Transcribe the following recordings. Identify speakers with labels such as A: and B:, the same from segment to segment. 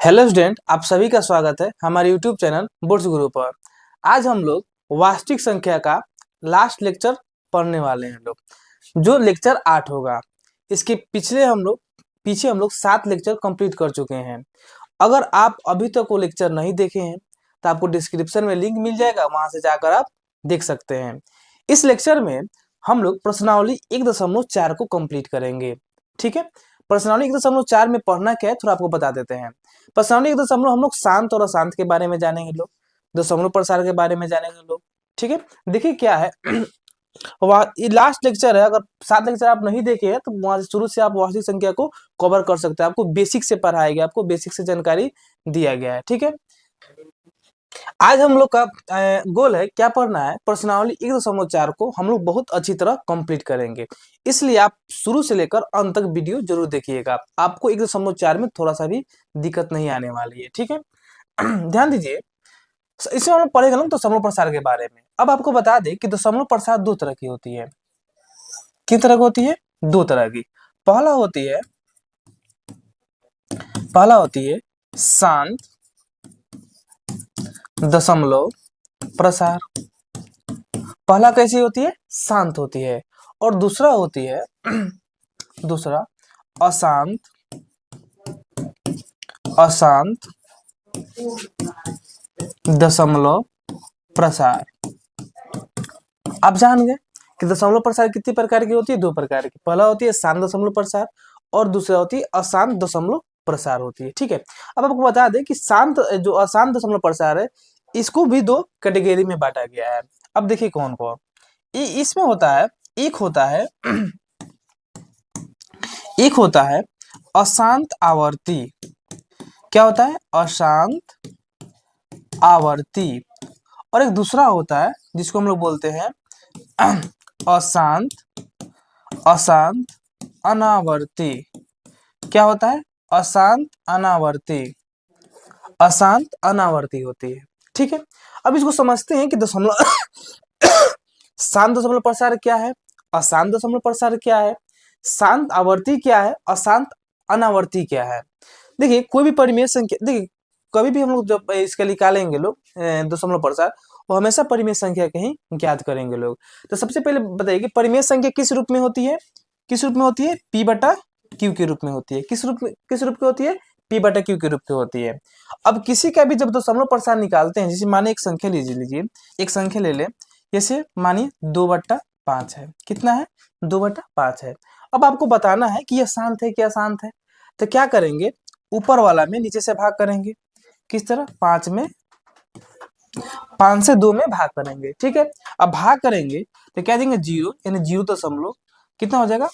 A: Hello student, आप सभी का स्वागत है हमारे यूट्यूब चैनल बोर्ड्स गुरु पर। आज हम लोग वास्तविक संख्या का लास्ट लेक्चर पढ़ने वाले हैं जो लेक्चर 8 होगा। इसके पीछे हम लोग 7 लेक्चर कंप्लीट कर चुके हैं। अगर आप अभी तक वो लेक्चर नहीं देखे हैं तो आपको डिस्क्रिप्शन में लिंक मिल जाएगा, वहां से जाकर आप देख सकते हैं। इस लेक्चर में हम लोग प्रश्नावली 1.4 को कंप्लीट करेंगे। ठीक है, प्रश्नावली 1.4 में पढ़ना क्या है थोड़ा आपको बता देते हैं। प्रश्नावली 1.4 हम लोग शांत और अशांत के बारे में जानेंगे दशमलव प्रसार के बारे में जानेंगे ठीक है, देखिए क्या है ये लास्ट लेक्चर है। अगर 7 लेक्चर आप नहीं देखे हैं तो वहां से शुरू से आप वास्तविक संख्या को कवर कर सकते हैं। आपको बेसिक से पढ़ाया गया, आपको बेसिक से जानकारी दिया गया है। ठीक है, आज हम लोग का गोल है क्या पढ़ना है, प्रश्नावली 1.4 को हम लोग बहुत अच्छी तरह कंप्लीट करेंगे। इसलिए आप शुरू से लेकर अंत तक वीडियो जरूर देखिएगा, आपको 1.4 में थोड़ा सा भी दिक्कत नहीं आने वाली है। ठीक है ध्यान दीजिए, इसमें हम लोग पढ़ेंगे तो दशमलव प्रसार के बारे में। अब आपको बता दें कि दशमलव प्रसार दो तरह की होती है। किस तरह की होती है? दो तरह की। पहला होती है शांत दशमलव प्रसार। पहला कैसी होती है? शांत होती है। और दूसरा होती है दूसरा अशांत दशमलव प्रसार। आप जान गए कि दशमलव प्रसार कितनी प्रकार की होती है? दो प्रकार की। पहला होती है शांत दशमलव प्रसार और दूसरा होती है अशांत दशमलव प्रसार होती है। ठीक है, अब आपको बता दें कि जो अशांत दशमलव प्रसार है इसको भी दो कैटेगरी में बांटा गया है। अब देखिए कौन कौन इसमें होता है। एक होता है अशांत आवर्ती। क्या होता है? अशांत आवर्ती। और एक दूसरा होता है जिसको हम लोग बोलते हैं अशांत अनावर्ती। क्या होता है? अशांत अनावर्ती होती है। ठीक है, अब इसको समझते हैं कि दशमलव शांत दशमलव प्रसार क्या है, अशांत दशमलव प्रसार क्या है, शांत आवर्ती क्या है, अशांत अनावर्ती क्या है। देखिए कोई भी परिमेय संख्या, देखिए कभी भी हम लोग जब इसका निकालेंगे दशमलव प्रसार, वो हमेशा परिमेय संख्या के ही ज्ञात करेंगे तो सबसे पहले बताइए कि परिमेय संख्या किस रूप में होती है? पी बटा क्यू के रूप में होती है। किस रूप की होती है? पी बटा क्यू के रूप की होती है। अब किसी का भी जब दशमलव प्रसार निकालते हैं, जैसे माने एक संख्या लीजिए, एक संख्या ले ले, जैसे मानिए 2/5 है। कितना है? 2/5 है। अब आपको बताना है कि यह शांत है क्या अशांत है। तो क्या करेंगे, ऊपर वाला में नीचे से भाग करेंगे। किस तरह? 5 से 2 में भाग करेंगे। ठीक है, अब भाग करेंगे तो क्या देंगे? 0, यानी 0 कितना हो जाएगा?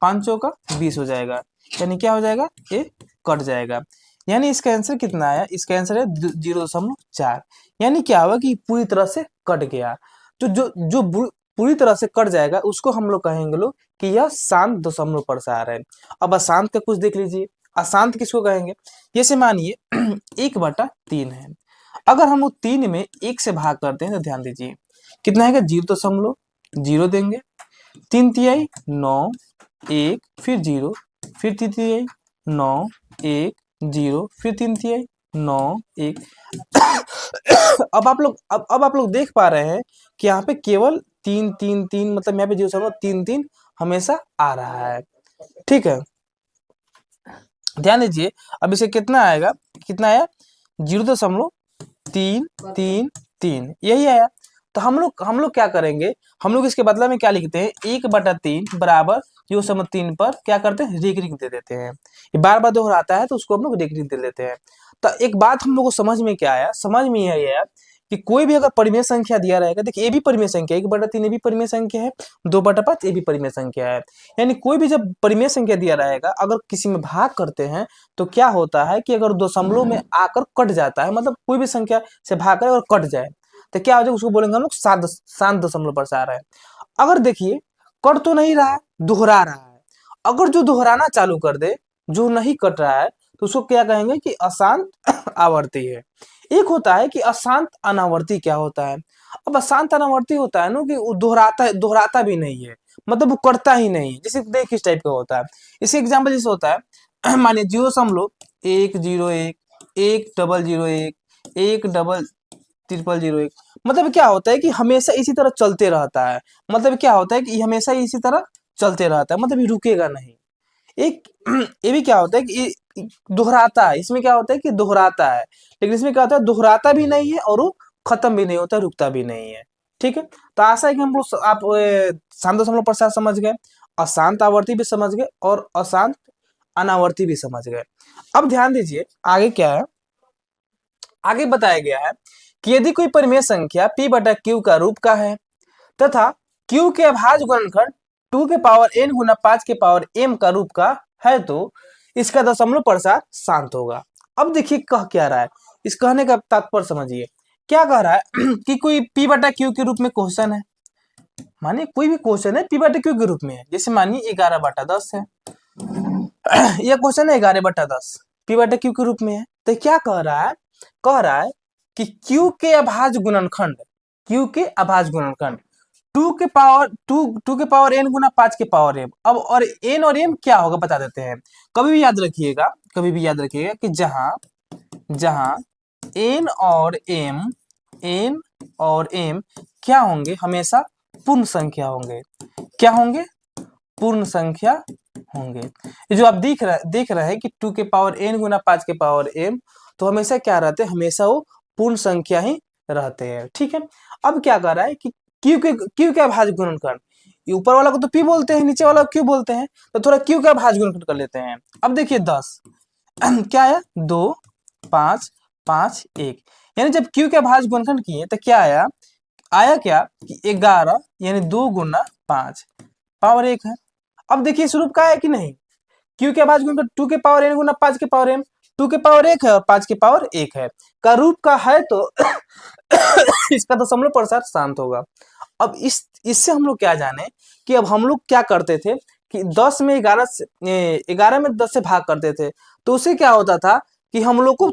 A: 5 चौका 20 हो जाएगा। यानी क्या हो जाएगा? ये कट जाएगा। यानी इसका आंसर कितना आया? इसका आंसर है 0.4। यानी क्या हुआ कि पूरी तरह से कट गया। जो जो जो पूरी तरह से कट जाएगा उसको हम लोग कहेंगे कि यह शांत दशमलव प्रसार है। अब अशांत का कुछ देख लीजिए। अशांत किसको कहेंगे? जैसे मानिए 1/3 है। अगर हम 3 में 1 से भाग करते हैं तो ध्यान दीजिए कितना है? 0.0 देंगे। 3 तिहाई 9, 1 फिर 0, फिर 3 तिहाई 9, 1 0, फिर 3 तिहाई 9 1। अब आप लोग देख पा रहे हैं कि यहाँ पे केवल 3 3 3, मतलब यहाँ पे 0.33 हमेशा आ रहा है। ठीक है, ध्यान दीजिए। अब इसे कितना आएगा? कितना आया? 0.333 यही आया। तो हम लोग क्या करेंगे? हम लोग इसके बदला में क्या लिखते हैं? 1/3 बराबर 0.3 पर क्या करते हैं? रेख दे देते हैं। ये बार बार दोहराता है तो उसको हम लोग रेख दे देते हैं। तो एक बात हम लोग को समझ में क्या आया? समझ में यही आया कि कोई भी अगर परिमेय संख्या दिया रहेगा, देखिए ये भी परिमेय संख्या है, 1/3 ये भी परिमेय संख्या है, 2/5 ये भी परिमेय संख्या है। यानी कोई भी जब परिमेय संख्या दिया रहेगा, अगर किसी में भाग करते हैं तो क्या होता है कि अगर दशमलव में आकर कट जाता है, मतलब कोई भी संख्या से भाग कर और कट जाए तो क्या हो जाए? उसको बोलेंगे हम लोग शांत दशमलव प्रसार है। अगर देखिए कट तो नहीं रहा है, दोहरा रहा है। अगर जो दोहराना चालू कर दे, जो नहीं कट रहा है, तो उसको क्या कहेंगे कि अशांत आवर्ती है। एक होता है कि अशांत अनावर्ती। क्या होता है? अब अशांत अनावर्ती होता है ना कि वो दोहराता भी नहीं है, मतलब वो कटता ही नहीं है। जैसे देख किस टाइप का होता है, इसके एग्जाम्पल जैसे होता है मानिए 101 1001 10001, मतलब क्या होता है कि हमेशा इसी तरह चलते रहता है। मतलब क्या होता है कि हमेशा इसी तरह चलते रहता है, मतलब ये रुकेगा नहीं। एक ये भी क्या होता है कि ये दोहराता है, इसमें क्या होता है कि दोहराता है, लेकिन इसमें क्या होता है दोहराता भी नहीं है और वो खत्म भी नहीं होता, रुकता भी नहीं है। ठीक है, तो आशा है कि हम लोग आप शांत दशमलव प्रसार समझ गए, अशांत आवर्ती भी समझ गए और अशांत अनावर्ती भी समझ गए। अब ध्यान दीजिए आगे क्या है। आगे बताया गया है कि यदि कोई परिमेय संख्या p बटा q का रूप का है तथा q के अभाज्य गुणनखंड 2 के पावर n गुना 5 के पावर m का रूप का है तो इसका दशमलव प्रसार शांत होगा। अब देखिए कह क्या रहा है, इस कहने का तात्पर्य समझिए। क्या कह रहा है कि कोई p बटा q के रूप में क्वेश्चन है, मानिए कोई भी क्वेश्चन है p बटा q के रूप में है, जैसे मानिए 11/10 है, यह क्वेश्चन है 11/10 p बटा q के रूप में है। तो क्या कह रहा है, कह रहा है कि q के अभाज्य गुणनखंड, q के अभाज्य गुणनखंड 2 के पावर n गुना 5 के पावर m। अब और n और m क्या होगा बता देते हैं। कभी भी याद रखिएगा, कभी भी याद रखिएगा कि जहां जहां n और m क्या होंगे, हमेशा पूर्ण संख्या होंगे। क्या होंगे, पूर्ण संख्या होंगे। ये जो आप देख रहे हैं कि 2 के पावर n गुना 5 के पावर m, तो हमेशा क्या रहते हैं, हमेशा वो पूर्ण संख्या ही रहते हैं। ठीक है, अब क्या कर रहा है कि क्यू के अभाज्य गुणनखंड, ऊपर वाला को तो p बोलते हैं, नीचे वाला को q बोलते हैं, तो थोड़ा q का अभाज्य गुणनखंड कर लेते हैं। अब देखिए 10 क्या है, 2 5 5 1, यानी जब q के अभाज्य गुणनखंड किए तो क्या आया, आया क्या कि 11, यानी 2 गुना 5 पावर 1 है। अब देखिए इस रूप का है कि नहीं, क्यू के अभाज्य गुणनखंड 2 के पावर n गुना 5 के पावर m, 2 के पावर 1 है और 5 के पावर 1 है, का रूप का है तो इसका दशमलव प्रसार शांत होगा। अब इससे हम लोग क्या जाने कि अब हम लोग क्या करते थे कि 10 में 11 में 10 से भाग करते थे, तो उससे क्या होता था कि हम लोग को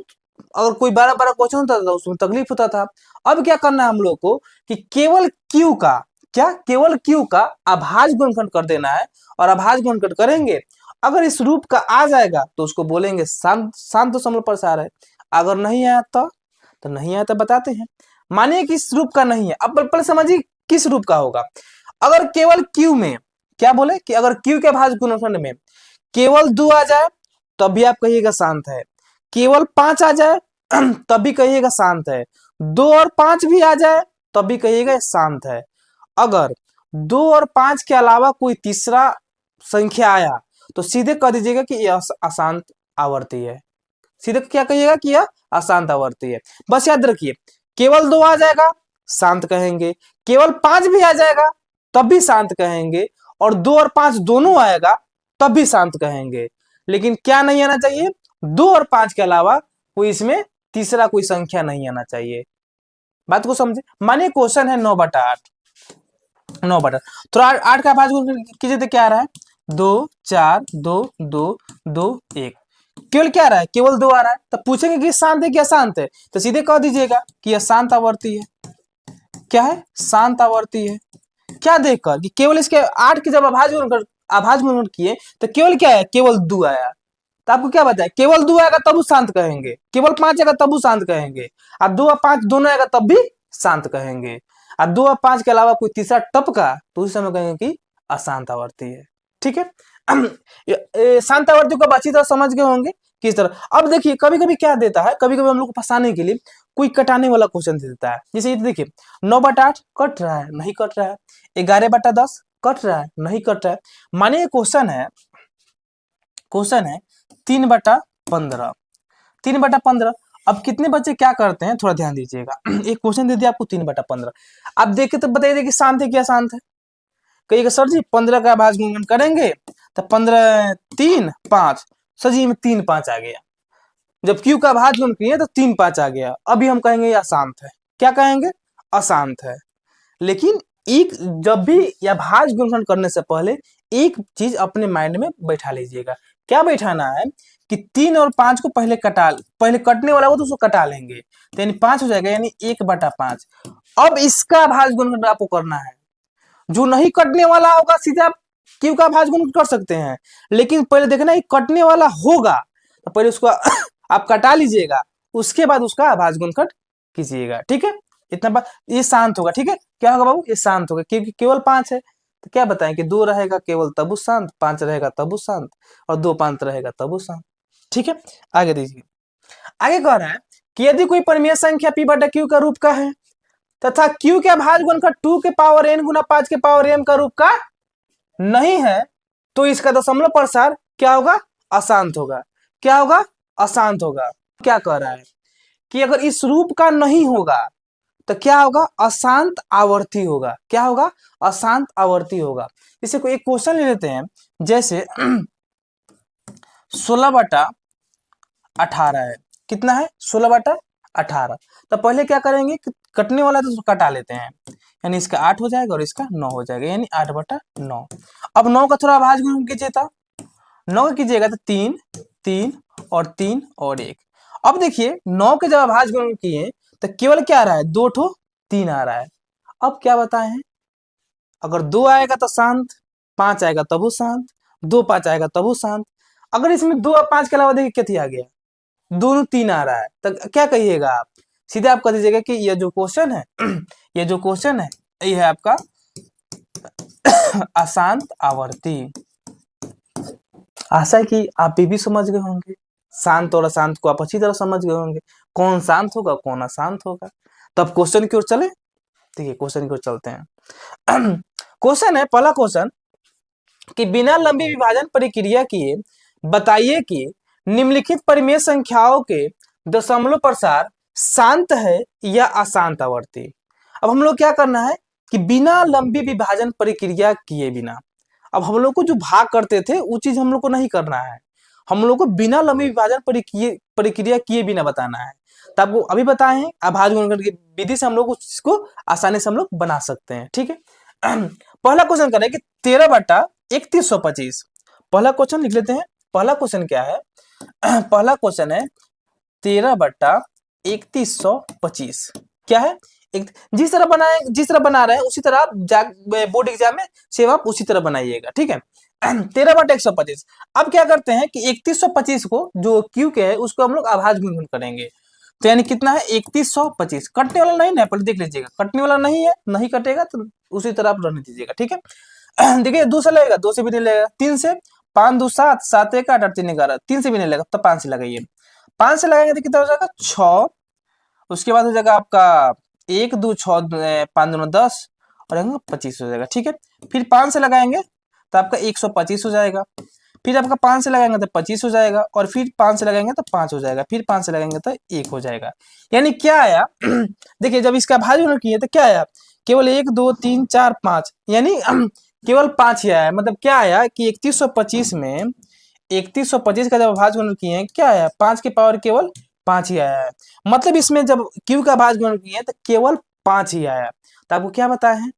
A: अगर कोई 12 क्वेश्चन होता था उसमें तकलीफ होता था। अब क्या करना है हम लोग को कि केवल क्यू का, क्या केवल क्यू का अभाज्य गुणनखंड कर देना है, और अभाज्य गुणनखंड करेंगे, अगर इस रूप का आ जाएगा तो उसको बोलेंगे शांत शांत दशमलव प्रसार है। अगर नहीं आया तो नहीं आया तो बताते हैं। मानिए कि इस रूप का नहीं है, अब पहले समझिए किस रूप का होगा। अगर केवल क्यू में, क्या बोले कि अगर क्यू के अभाज्य गुणनखंड में केवल 2 आ जाए तब भी आप कहिएगा शांत है, केवल 5 आ जाए तब भी कहिएगा शांत है, 2 और 5 भी आ जाए तब भी कहिएगा शांत है। अगर 2 और 5 के अलावा कोई तीसरा संख्या आया तो सीधे कह दीजिएगा कि यह अशांत आवर्ती है, सीधे क्या कहिएगा कि यह अशांत आवर्ती है। बस याद रखिए, केवल 2 आ जाएगा शांत कहेंगे, केवल 5 भी आ जाएगा तब भी शांत कहेंगे, और 2 और 5 दोनों आएगा तब भी शांत कहेंगे। लेकिन क्या नहीं आना चाहिए, 2 और 5 के अलावा कोई इसमें तीसरा कोई संख्या नहीं आना चाहिए। बात को समझे। मानिए क्वेश्चन है 9/8, 9/8, तो 8 का भाज्य कीजिए तो क्या आ रहा है, 2 4 2 2 2 1, केवल क्या आ रहा है, केवल 2 आ रहा है। तो पूछेंगे कि शांत है क्या शांत है, तो सीधे कह दीजिएगा कि यह शांत आवर्ती है। क्या है, शांत आवर्ती है। क्या देखकर कि केवल इसके 8 के जब अभाज्य गुणनखंड किए तो केवल क्या है, केवल 2 आया। तो आपको क्या बताया, केवल 2 आएगा तब वो शांत कहेंगे, केवल 5 आएगा तब वो शांत कहेंगे, और 2 और 5 दोनों आएगा तब भी शांत कहेंगे, और 2 और 5 के अलावा कोई तीसरा टपका तो उस समय कहेंगे कि अशांत आवर्ती है। ठीक है, शांत आवर्ती को अच्छी तरह समझ गए होंगे किस तरह। अब देखिए कभी कभी क्या देता है, कभी कभी हम लोग को फंसाने के लिए कोई कटाने वाला क्वेश्चन दे देता है। जैसे ये देखिए 9/8 कट रहा है, नहीं कट रहा है, 11/10 कट रहा है, नहीं कट रहा है। मानिए क्वेश्चन है 3/15, 3/15। अब कितने बच्चे क्या करते हैं थोड़ा ध्यान दीजिएगा। एक क्वेश्चन दे दिया आपको 3/15, आप देखे तो बताइए कि शांत है क्या शांत है। कहिएगा सर जी 15 का अभाज्य गुणनखंड करेंगे तो 15 3 5, सर जी में 3 5 आ गया। जब क्यू का अभाज्य गुणन किए तो 3 5 आ गया, अभी हम कहेंगे ये अशांत है। क्या कहेंगे, अशांत है। लेकिन एक जब भी या भाज्य गुणनखंड करने से पहले एक चीज अपने माइंड में बैठा लीजिएगा। क्या बैठाना है कि 3 और 5 को पहले कटने वाला हो तो उसको कटा लेंगे, तो यानी 5 हो जाएगा, यानी 1/5। अब इसका भाज्य गुणनखंड आपको करना है, जो नहीं कटने वाला होगा सीधे आप क्यू का भाज्य गुणनखंड कर सकते हैं, लेकिन पहले देखना है कटने वाला होगा तो पहले उसको आप कटा लीजिएगा, उसके बाद उसका अभाज्य गुणनखंड कीजिएगा। ठीक है, इतना बात, ये शांत होगा। ठीक है, क्या होगा बाबू, ये शांत होगा क्योंकि केवल 5 है। तो क्या बताएं कि 2 रहेगा केवल तब वो शांत, 5 रहेगा तब वो शांत, और 2 5 रहेगा तब वो शांत। ठीक है, आगे देखिए, आगे कह रहा है कि यदि कोई परिमेय संख्या p बटा q का रूप का है तथा q के अभाज्य गुणनखंड 2 के पावर n गुना 5 के पावर m का रूप का नहीं है तो इसका दशमलव प्रसार क्या होगा, अशांत होगा। क्या होगा, अशांत होगा। क्या कह रहा है कि अगर इस रूप का नहीं होगा तो क्या होगा, अशांत आवर्ती होगा। क्या होगा, अशांत आवर्ती होगा। इसे कोई एक क्वेश्चन ले लेते हैं, जैसे 16/18 है। कितना है, 16/18। तो पहले क्या करेंगे कि कटने वाला तो कटा लेते हैं, यानी इसका 8 हो जाएगा और इसका 9 हो जाएगा, यानी 8/9। अब 9 का थोड़ा अभाज्य गुणन कीजिए, था 9 का कीजिएगा तो 3 3 और 3 और 1। अब देखिए 9 के जब अभाज्य गुणन किए तो केवल क्या आ रहा है, 2 ठो 3 आ रहा है। अब क्या बताए हैं, अगर 2 आएगा तो शांत, 5 आएगा तब वो शांत, 2 5 आएगा तब वो शांत। अगर इसमें 2 और 5 के अलावा देखिए क्या थी आ गया, दोनों 3 आ रहा है, तो क्या कहिएगा आप, सीधे आप कह दीजिएगा कि ये जो क्वेश्चन है ये जो क्वेश्चन है ये है आपका अशांत आवर्ती। आशा है कि आप ये भी समझ गए होंगे, शांत और अशांत को आप अच्छी तरह समझ गए होंगे, कौन शांत होगा कौन अशांत होगा। तो अब क्वेश्चन की ओर चले, देखिए क्वेश्चन की ओर चलते हैं। क्वेश्चन है, पहला क्वेश्चन कि बिना लंबी विभाजन प्रक्रिया किए बताइए कि निम्नलिखित परिमेय संख्याओं के दशमलव प्रसार शांत है या अशांत आवर्ती। अब हम लोग क्या करना है कि बिना लंबी विभाजन प्रक्रिया किए बिना, अब हम लोग को जो भाग करते थे वो चीज हम लोग को नहीं करना है, हम लोग को बिना लंबी विभाजन प्रक्रिया किए बिना बताना है। तो आपको अभी बताए हैं अभाज्य गुणनखंड की विधि से हम लोग उस चीज को आसानी से हम लोग बना सकते हैं। ठीक है, पहला क्वेश्चन करें कि 13/3125। पहला क्वेश्चन लिख लेते हैं। पहला क्वेश्चन क्या है, पहला क्वेश्चन है 13/3125। क्या है, एक जिस तरह बनाए, जिस तरह बना रहे हैं उसी तरह आप बोर्ड एग्जाम में सेम आप उसी तरह बनाइएगा। ठीक है, 13/125। अब क्या करते हैं कि 3125 को जो क्यू के है उसको हम लोग अभाज्य गुणनखंड करेंगे। तो यानी कितना है, 3125। कटने वाला नहीं ना, पहले देख लीजिएगा, कटने वाला नहीं है, नहीं कटेगा तो उसी तरह आप रहने दीजिएगा। ठीक है, देखिए 2 से लगेगा, 2 से भी नहीं लगेगा, 3 से, 5 2 7 7 1 8 8 3 11, 3 से भी नहीं लगेगा तो 5 से लगाइए। 5 से लगाएंगे तो कितना हो जाएगा, 6। उसके बाद हो जाएगा आपका 1 2 6 5 2 10 और 25 हो जाएगा। ठीक है, फिर 5 से लगाएंगे तो आपका 125 हो जाएगा, फिर आपका 5 से लगाएंगे तो 25 हो जाएगा, और फिर 5 से लगाएंगे तो 5 हो जाएगा, फिर 5 से लगाएंगे तो 1 हो जाएगा। यानी क्या आया देखिए जब इसका भाज्य गुणन किए तो क्या आया, केवल 1 2 3 4 5, यानी केवल 5 ही आया। मतलब क्या आया कि 3125 में 3125 का जब भाज्य गुणन किए क्या आया, 5 के पावर केवल 5 ही आया है। मतलब इसमें जब क्यू का भाज्य गुणन किए तो केवल 5 ही आया। तो आपको क्या बताया है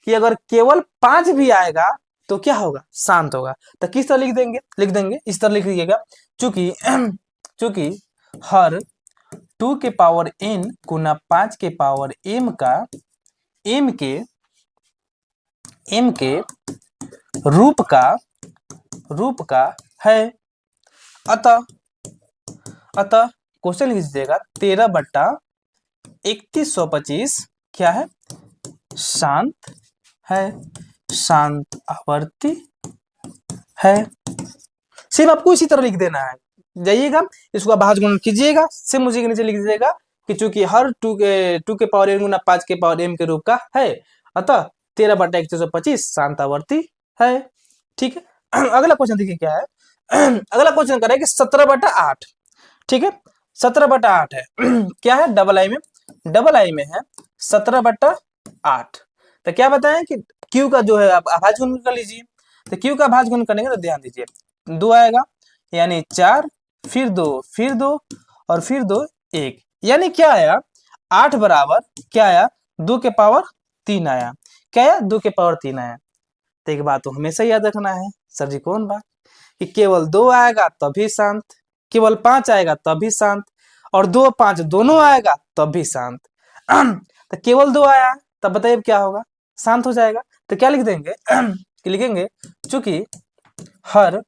A: कि अगर केवल 5 भी आएगा तो क्या होगा, शांत होगा। तो किस तरह लिख देंगे, लिख देंगे इस तरह लिख दीजिएगा, चूंकि चूंकि हर 2 के पावर n गुना 5 के पावर m का m के रूप का है। अतः क्वेश्चन लिख दीजिएगा 13/3125 क्या है, शांत है, शांत आवर्ती है। सिर्फ आपको इसी तरह लिख देना है, जाइएगा इसको भाज्य गुणन कीजिएगा, सिर्फ उसी के नीचे लिख दीजिएगा कि चूंकि हर 2 के पावर n गुना 5 के पावर m के रूप का है, अतः 13/3125 शांत आवर्ती है। ठीक है, अगला क्वेश्चन देखिए क्या है। अगला क्वेश्चन करें कि 17/8। ठीक है, 17/8 है। क्या है, डबल आई में है 17/8। तो क्या बताएं कि क्यू का जो है आप अभाज्य गुणन कर लीजिए। तो क्यू का अभाज्य गुणन करने का तो ध्यान दीजिए, 2 आएगा यानी 4, फिर 2 फिर 2 और फिर 2 1, यानी क्या आया 8 बराबर क्या आया, 2 के पावर 3 आया। क्या आया, 2 के पावर 3 आया। तो एक बात तो हमेशा याद रखना है सर जी, कौन बात, कि केवल 2 आएगा तभी शांत, केवल 5 आएगा तभी शांत, और 2 5 दोनों आएगा तब भी शांत। तो केवल 2 आया तब बताइए क्या होगा, शांत हो जाएगा। तो क्या लिख देंगे कि लिखेंगे चूंकि हर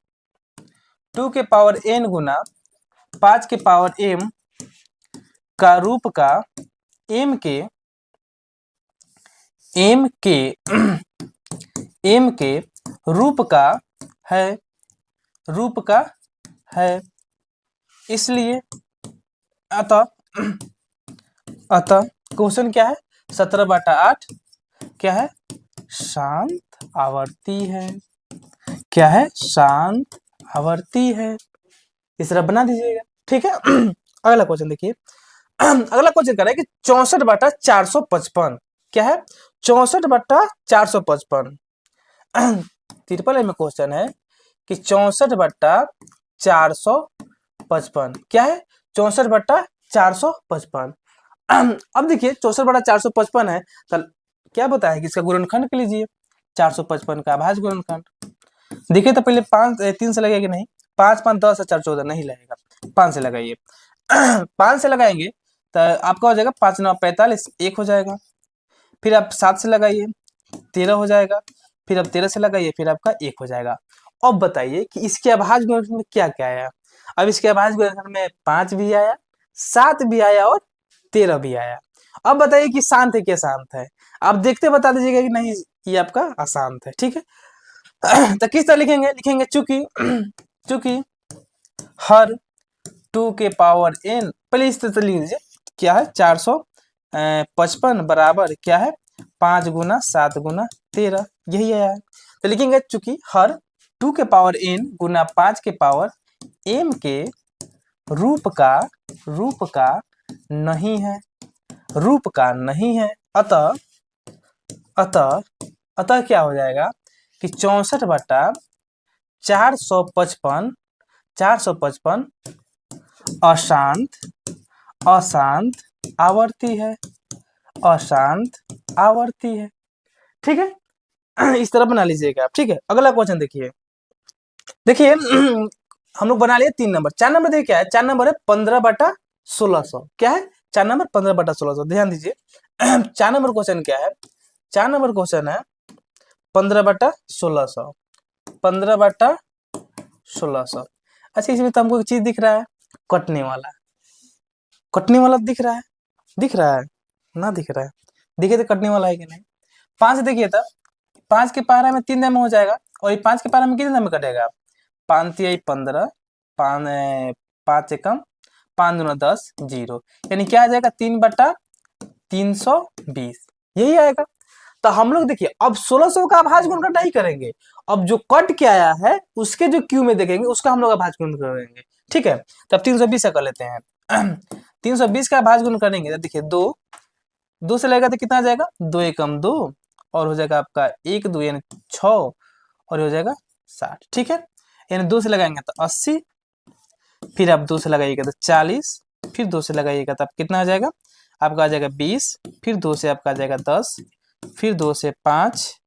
A: 2 के पावर n गुना 5 के पावर m का रूप का m के m के रूप का है, रूप का है। इसलिए अतः क्वेश्चन क्या है, 17/8 क्या है, शांत आवर्ती है। क्या है, शांत आवर्ती है। इस तरह बना दीजिएगा, ठीक है। अगला क्वेश्चन देखिए। अगला क्वेश्चन कह रहा है कि 64/455 क्या है, 64/455। ट्रिपल ए में क्वेश्चन है कि 64/455 क्या है, 64/455। अब देखिए 64/455 है तो क्या बताया कि इसका गुणनखंड के लीजिए, 455 का अभाज्य गुणनखंड। देखिए तो पहले 3 से लगेगा कि नहीं, 5 5 10 4 14 नहीं लगेगा, 5 से लगाइए। 5 से लगाएंगे तो आपका हो जाएगा 5 9 45, 1 हो जाएगा। फिर आप 7 से लगाइए, 13 हो जाएगा। फिर आप 13 से लगाइए, फिर आपका 1 हो जाएगा। अब बताइए कि इसके अभाज्य गुणनखंड में क्या क्या आया। अब इसके अभाज्य गुणनखंड में 5 भी आया, 7 भी आया और 13 भी आया। अब बताइए कि शांत है क्या शांत है, आप देखते बता दीजिएगा कि नहीं ये आपका अशांत है, ठीक है। तो किस तरह लिखेंगे, चूंकि चूंकि हर 2 के पावर n, पहले इस तरह लिख लीजिए, क्या है 455 बराबर क्या है 5 गुना 7 गुना 13, यही है। तो लिखेंगे चूंकि हर 2 के पावर n गुना 5 के पावर m के रूप का नहीं है, रूप का नहीं है। अतः क्या हो जाएगा कि 64/455 अशांत आवर्ती है, अशांत आवर्ती है, ठीक है। इस तरह बना लीजिएगा आप, ठीक है। अगला क्वेश्चन देखिए। हम लोग बना लिए 3 नंबर। 4 नंबर देखिए क्या है, 4 नंबर है 15/1600। क्या है 4 नंबर 15/1600, ध्यान दीजिए। 4 नंबर क्वेश्चन क्या है, 4 नंबर क्वेश्चन है 15/1600, 15/1600। अच्छा इसमें तो हमको एक चीज दिख रहा है, कटने वाला दिख रहा है, ना दिख रहा है, देखिए तो कटने वाला है कि नहीं। 5 देखिए तो 5 के पारा में 3 में हो जाएगा, और ये 5 के पारा में कितने में कटेगा, 5 3 15, 5 एकम 5 दूना 10, 0, यानी क्या आ जाएगा 3/320, यही आएगा। तो हम लोग देखिए अब 1600 का अभाज्य गुणनखंड नहीं करेंगे, अब जो कट के आया है उसके जो क्यू में देखेंगे उसका हम लोग अभाज्य गुणनखंड करेंगे, ठीक है। तब 320 का कर लेते हैं। 320 का अभाज्य गुणनखंड करेंगे तो देखिए 2 से लगेगा तो कितना आ जाएगा, 2 एकम 2, और हो जाएगा आपका 1 2 यानी 6, और हो जाएगा 60, ठीक है। यानी 2 से लगाएंगे तो 80, फिर आप 2 से लगाइएगा तो 40, फिर 2 से लगाइएगा तो आप कितना आ जाएगा, आपका आ जाएगा 20, फिर 2 से आपका आ जाएगा 10, फिर 2 से 5,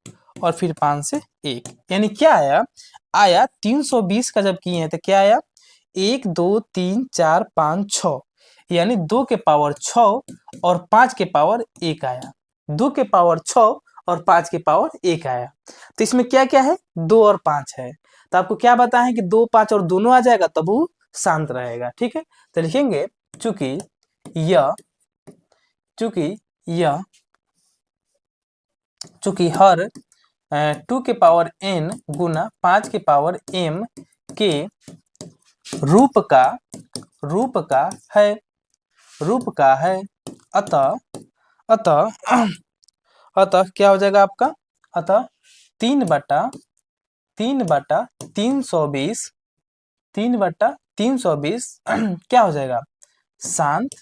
A: और फिर 5 से 1, यानी क्या आया 320 का जब किए हैं तो क्या आया 1 2 3 4 5 6, यानी 2 के पावर 6 और 5 के पावर 1 आया, 2 के पावर 6 और 5 के पावर 1 आया। तो इसमें क्या क्या है, 2 और 5 है। तो आपको क्या बताएं कि 2 5 और दोनों आ जाएगा तब वो शांत रहेगा, ठीक है। तो लिखेंगे चूंकि हर 2 के पावर n गुना 5 के पावर m के रूप का है। अतः क्या हो जाएगा आपका, अतः 3/320 क्या हो जाएगा, शांत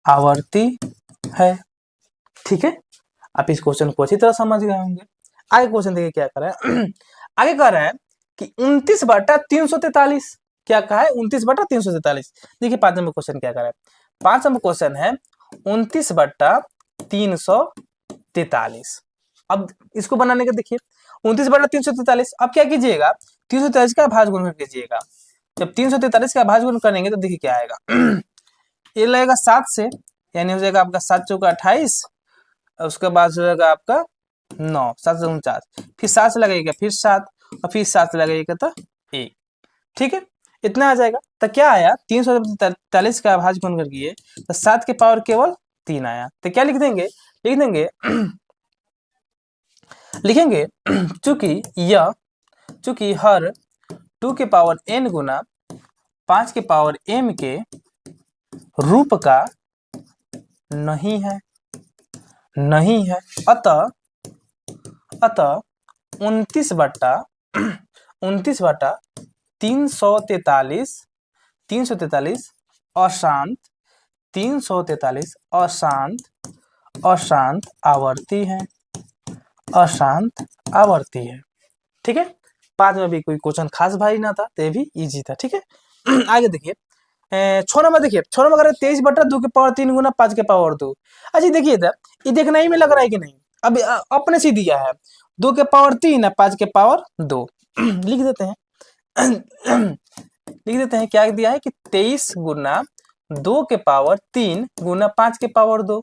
A: आवर्ती है, ठीक है। आप इस क्वेश्चन को अच्छी तरह समझ गए होंगे। आगे क्वेश्चन देखिए क्या कर रहा है। आगे कह रहा है कि 29/343, क्या कहा है 29/343। देखिए 5 नंबर क्वेश्चन क्या कर रहा है, 5 नंबर क्वेश्चन है 29/343। अब इसको बनाने का देखिए 29/343, अब क्या कीजिएगा 343 का भाज्य गुणन कीजिएगा। जब 343 का भाज्य गुणन करेंगे तो देखिए क्या आएगा, ये लगेगा 7 से, यानी हो जाएगा आपका 7 चौका 28, उसके बाद हो जाएगा आपका 9, 7 से 49, फिर 7 से लगेगा, फिर 7, और फिर 7 से लगेगा तो 1। ठीक है, इतना आ जाएगा। तो क्या आया, 343 का अभाज्य गुण कर किए तो 7 के पावर केवल 3 आया। तो क्या लिख देंगे, लिख देंगे लिखेंगे चूंकि हर 2 के पावर n गुना 5 के पावर m के रूप का नहीं है अतः 29/343 अशांत 343 अशांत आवर्ती है, अशांत आवर्ती है। ठीक है, बाद में भी कोई क्वेश्चन खास भारी ना था, तो ये भी इजी था। ठीक है, आगे देखिए 6 नंबर, देखिए 6 नंबर करें 23/2 के पावर 3 गुना 5 के पावर 2। अच्छा देखिए इधर, ये देखना ही में लग रहा है कि नहीं, अब अपने से दिया है 2 के पावर 3 है 5 के पावर 2 लिख देते हैं लिख देते हैं क्या दिया है कि 23 गुना 2 के पावर 3 गुना 5 के पावर 2।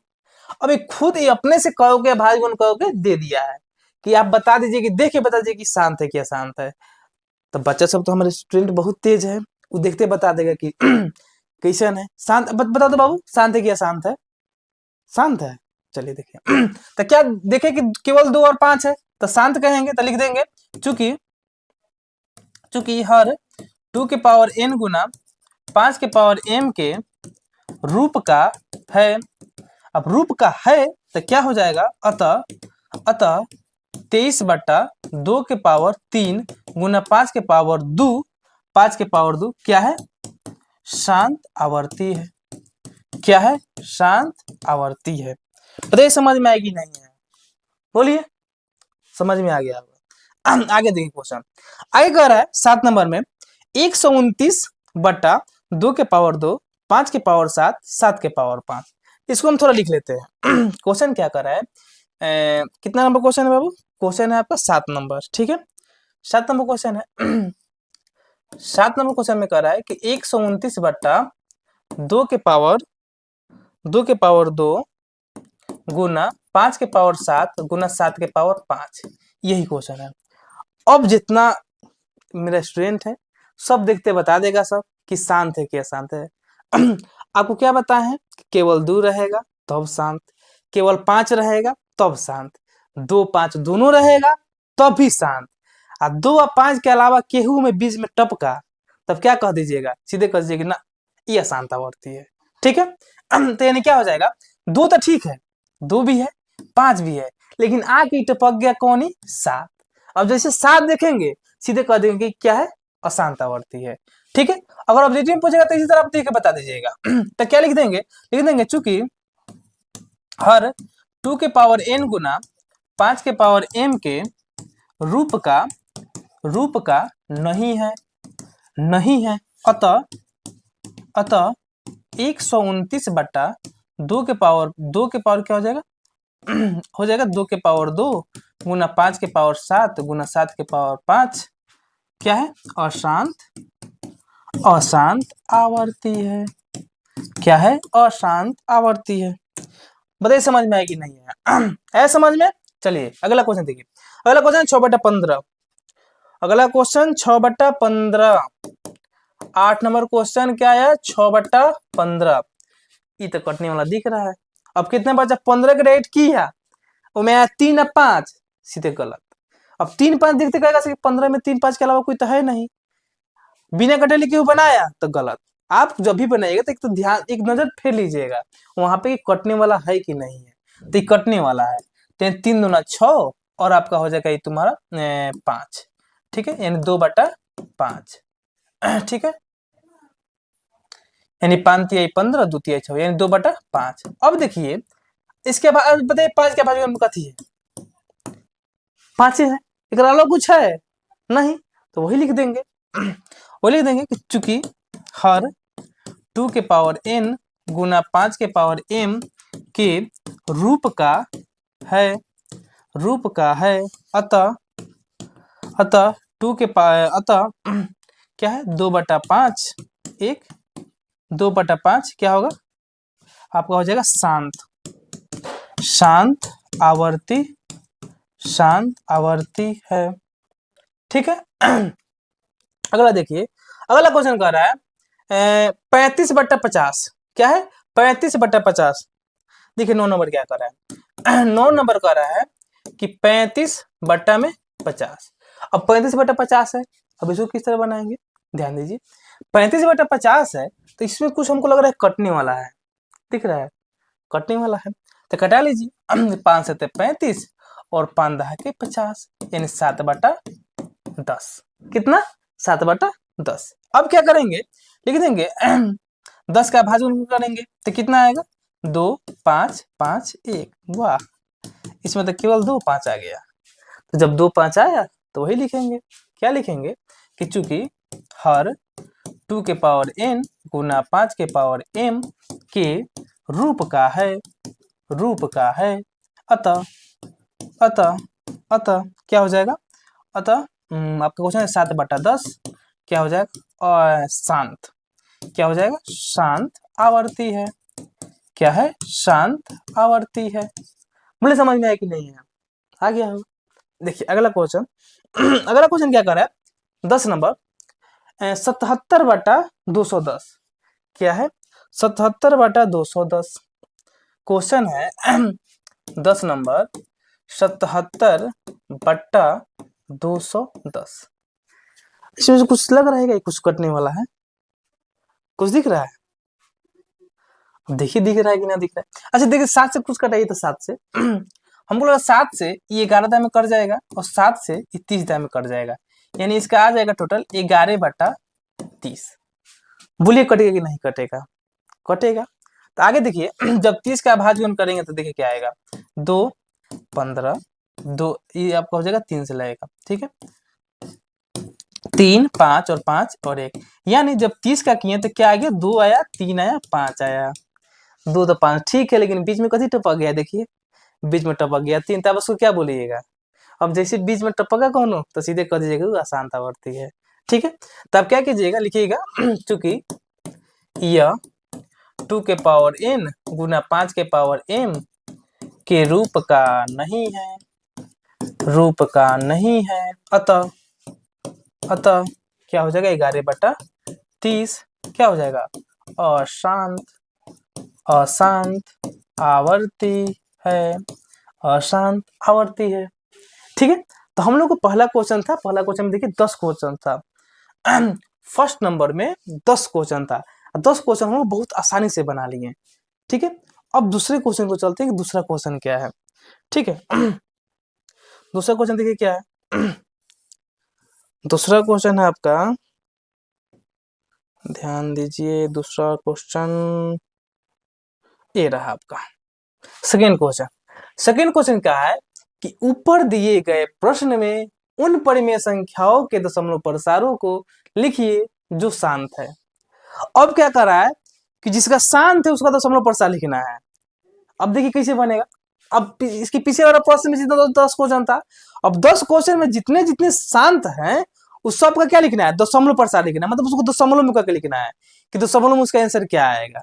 A: अभी खुद ही अपने से कहोगे भाई गुण कहोगे दे दिया है कि आप बता दीजिए कि देख के बता दीजिए कि शांत है क्या शांत है। तो बच्चा सब तो हमारे स्टूडेंट बहुत तेज है, वो देखते बता देगा कि कैसन है शांत। बता दो बाबू, शांत है क्या शांत है, शांत है। चलिए देखिए तो क्या देखे कि केवल 2 और 5 है तो शांत कहेंगे, तो लिख देंगे चूंकि चूंकि हर 2 के पावर n गुना 5 के पावर m के रूप का है। अब रूप का है तो क्या हो जाएगा, अतः 23/2 के पावर 3 गुना 5 के पावर 2, 5 के पावर 2 क्या है, शांत आवर्ती है। क्या है, शांत आवर्ती है। बताइए समझ में आएगी नहीं है, बोलिए समझ में आ गया होगा। आगे देखिए क्वेश्चन, आगे कह रहा है 7 नंबर में 129/2 के पावर 2, 5 के पावर 7, 7 के पावर 5। इसको हम थोड़ा लिख लेते हैं। क्वेश्चन क्या कर रहा है, कितना नंबर क्वेश्चन है बाबू, क्वेश्चन है आपका 7 नंबर। ठीक है, 7 नंबर क्वेश्चन है। 7 नंबर क्वेश्चन में कह रहा है कि 129/2 के पावर 2 गुना 5 के पावर 7 गुना 7 के पावर 5, यही क्वेश्चन है। अब जितना मेरा स्टूडेंट है सब देखते बता देगा सब कि शांत है क्या शांत है। आपको क्या बताए हैं, केवल 2 रहेगा तब शांत, केवल 5 रहेगा तब शांत, 2 5 दोनों रहेगा तब भी शांत, और 2 और 5 के अलावा केहू में बीच में टपका तब क्या कह दीजिएगा, सीधे कह दीजिएगा ना ये अशांत आवर्ती है। ठीक है, तो यानी क्या हो जाएगा, 2 तो ठीक है, 2 भी है 5 भी है, लेकिन आके टपक गया कौन ही 7। अब जैसे 7 देखेंगे सीधे कह देंगे कि क्या है, अशांत आवर्ती है। ठीक है, अगर ऑब्जेक्टिव में पूछेगा तो इसी तरह आप देख के बता दीजिएगा। तो क्या लिख देंगे, लिख देंगे चूंकि हर 2 के पावर n गुना 5 के पावर m के रूप का नहीं है अतः 129/2 के पावर क्या हो जाएगा, हो जाएगा 2 के पावर 2 गुना 5 के पावर 7 गुना 7 के पावर 5 क्या है, अशांत आवर्ती है। क्या है, अशांत आवर्ती है। बताइए समझ में आएगी नहीं है, है समझ में। चलिए अगला क्वेश्चन देखिए, अगला क्वेश्चन 6/15। अगला क्वेश्चन 6/15, 8 नंबर क्वेश्चन क्या है, 6/15। ये तो कटने वाला दिख रहा है। अब कितने बचा, 15 के रेट की है वो मैं 3 और 5, सीधे गलत। अब 3 5 देखते कहेगा 15 में 3 5 के अलावा कोई तो है नहीं, बिना कटे लिखे बनाया तो गलत। आप जब भी बनाइएगा तो एक तो ध्यान, एक नजर फेर लीजिएगा वहां पे कटने वाला है कि नहीं है, तो कटने वाला है। तो 3 दूना 6 और आपका हो जाएगा ये तुम्हारा 5। ठीक है, यानी 2/5। ठीक है, यानी 5 तिहाई 15 2 तिहाई 6 यानी 2/5। अब देखिए इसके बाद बताइए 5 के बाद कथी है, 5 है, एक अलग कुछ है नहीं, तो वही लिख देंगे। वही लिख देंगे कि चूंकि हर 2 के पावर n गुना 5 के पावर m के रूप का है अतः 2 के अतः क्या है, 2/5 एक 2/5 क्या होगा आपका हो जाएगा शांत आवर्ती है। ठीक है, अगला देखिए, अगला क्वेश्चन कह रहा है 35/50। क्या है? 35/50। देखिए 9 नंबर क्या कर रहा है। 9 नंबर कह रहा है कि 35/50। अब 35/50 है, अब इसको किस तरह बनाएंगे, ध्यान दीजिए। 35/50 है तो इसमें कुछ हमको लग रहा है कटने वाला है, दिख रहा है, कटने वाला है, तो कटा लीजिए। 5 से 35 और 5 दहा के 50, यानी 7/10। कितना? 7/10। अब क्या करेंगे, लिख देंगे 10 का भाजन करेंगे तो कितना आएगा? 2 5 5 1। वाह, इसमें तो केवल 2 5 आ गया। तो जब 2 5 आया तो वही लिखेंगे। क्या लिखेंगे कि चूंकि हर 2 के पावर n गुना 5 के पावर m के रूप का है, अतः अतः अतः क्या हो जाएगा? अतः आपका क्वेश्चन है 7/10 क्या हो जाएगा? और शांत, क्या हो जाएगा? शांत आवर्ती है। क्या है? शांत आवर्ती है। मुझे समझ में आया कि नहीं है? आ गया हो। देखिए अगला क्वेश्चन अगला क्वेश्चन क्या कर रहा है? 10 नंबर 77/210। क्या है? 77/210। क्वेश्चन है 10 नंबर 77/210। इसमें से कुछ लग रहा है क्या कुछ कटने वाला है? कुछ दिख रहा है? देखिए दिख रहा है कि ना दिख रहा है। अच्छा देखिए 7 से कुछ कटाइए तो 7 से हमको लगा 7 से ये 11 दाएं में कट जाएगा और 7 से ये 30 दाएं में कट जाएगा, यानी इसका आ जाएगा टोटल 11/30। बोलिए कटेगा कि नहीं कटेगा? कटेगा। तो आगे देखिए जब 30 का भाजन करेंगे तो देखिए क्या आएगा? 2 15 2, ये आपका हो जाएगा 3 से लगेगा, ठीक है। 3 5 और 5 और 1, यानी जब 30 का किए तो क्या आ गया? 2 आया, 3 आया, 5 आया। 2 तो 5 ठीक है, लेकिन बीच में कथी टपक गया? देखिए बीच में टपक गया 3, तब उसको क्या बोलिएगा? अब जैसे बीच में टपका कौन हो तो सीधे कह दीजिएगा वो अशांत आवर्ती है, ठीक है। तब क्या कीजिएगा, लिखिएगा चूंकि यह 2 के पावर n गुना 5 के पावर m के रूप का नहीं है, अतः अतः क्या हो जाएगा? 11/30 क्या हो जाएगा? अशांत, अशांत आवर्ती है, अशांत आवर्ती है, ठीक है। तो हम लोग को पहला क्वेश्चन था, पहला क्वेश्चन में देखिए 10 क्वेश्चन था। फर्स्ट नंबर में 10 क्वेश्चन था, 10 क्वेश्चन हम लोग बहुत आसानी से बना लिए, ठीक है। अब दूसरे क्वेश्चन को चलते हैं कि दूसरा क्वेश्चन क्या है, ठीक है। दूसरा क्वेश्चन देखिए क्या है। दूसरा क्वेश्चन है आपका, ध्यान दीजिए, दूसरा क्वेश्चन ये रहा आपका सेकेंड क्वेश्चन। सेकेंड क्वेश्चन क्या है कि ऊपर दिए गए प्रश्न में उन परिमेय संख्याओं के दशमलव प्रसारों को लिखिए जो शांत है। अब क्या कर रहा है कि जिसका शांत है उसका दशमलव प्रसार लिखना है। अब देखिए कैसे बनेगा। अब इसके पीछे वाला प्रश्न में जितना 10 क्वेश्चन था, अब 10 क्वेश्चन में जितने जितने शांत हैं उस सब का क्या लिखना है? दशमलव प्रसार लिखना है, मतलब उसको दशमलव में करके लिखना है कि दशमलव में उसका आंसर क्या आएगा,